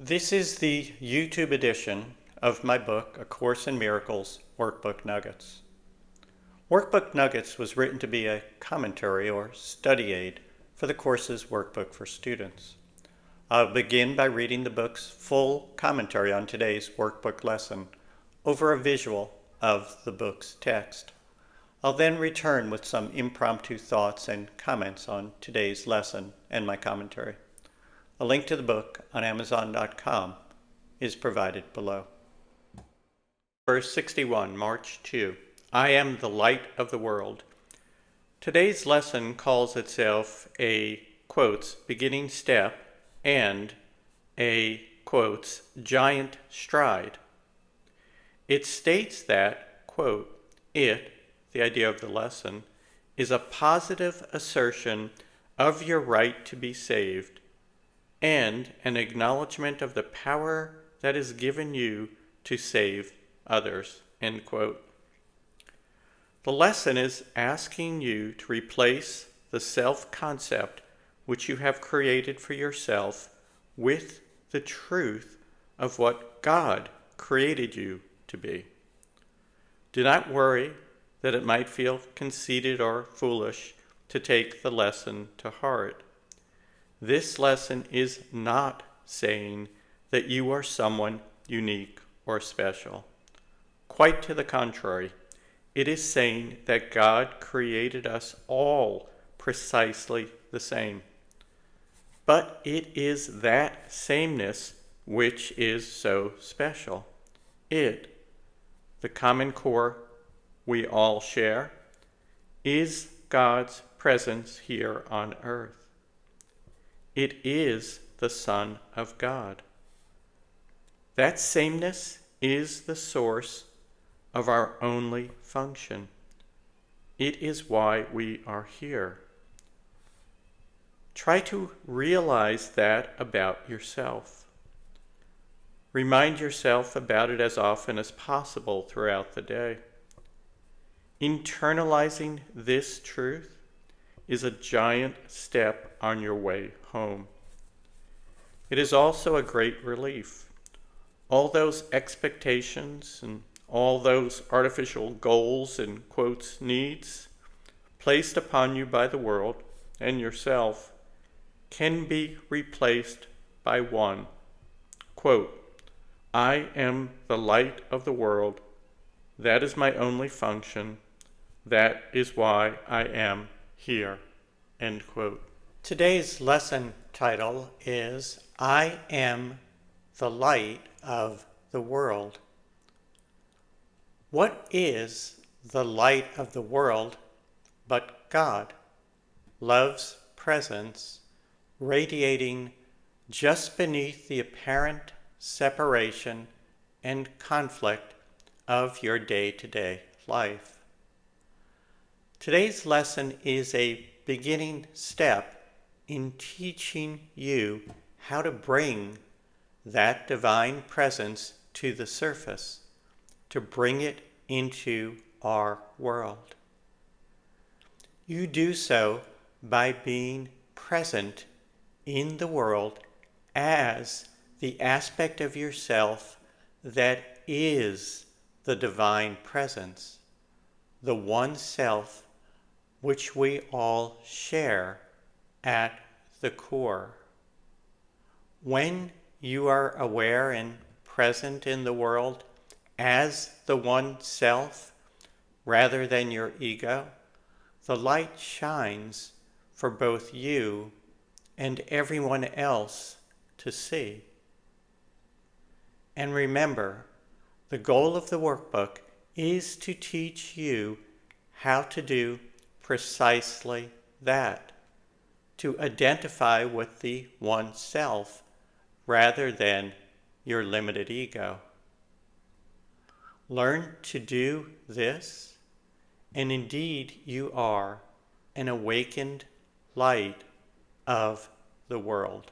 This is the YouTube edition of my book, A Course in Miracles Workbook Nuggets. Workbook Nuggets was written to be a commentary or study aid for the course's workbook for students. I'll begin by reading the book's full commentary on today's workbook lesson over a visual of the book's text. I'll then return with some impromptu thoughts and comments on today's lesson and my commentary. A link to the book on Amazon.com is provided below. Verse 61, March 2. I am the light of the world. Today's lesson calls itself a, quotes, beginning step and a, quotes, giant stride. It states that, quote, the idea of the lesson, is a positive assertion of your right to be saved and an acknowledgement of the power that is given you to save others, end quote. The lesson is asking you to replace the self-concept which you have created for yourself with the truth of what God created you to be. Do not worry that it might feel conceited or foolish to take the lesson to heart. This lesson is not saying that you are someone unique or special. Quite to the contrary, it is saying that God created us all precisely the same. But it is that sameness which is so special. It, the common core we all share, is God's presence here on earth. It is the Son of God. That sameness is the source of our only function. It is why we are here. Try to realize that about yourself. Remind yourself about it as often as possible throughout the day. Internalizing this truth is a giant step on your way home. It is also a great relief. All those expectations and all those artificial goals and, quotes, needs placed upon you by the world and yourself can be replaced by one. Quote, I am the light of the world. That is my only function. That is why I am here. End quote. Today's lesson title is I am the light of the world. What is the light of the world but God? Love's presence radiating just beneath the apparent separation and conflict of your day-to-day life. Today's lesson is a beginning step in teaching you how to bring that divine presence to the surface, to bring it into our world. You do so by being present in the world as the aspect of yourself that is the divine presence, the one self which we all share at the core. When you are aware and present in the world as the one self rather than your ego, the light shines for both you and everyone else to see. And remember, the goal of the workbook is to teach you how to do precisely that, to identify with the one self rather than your limited ego. Learn to do this, and indeed you are an awakened light of the world.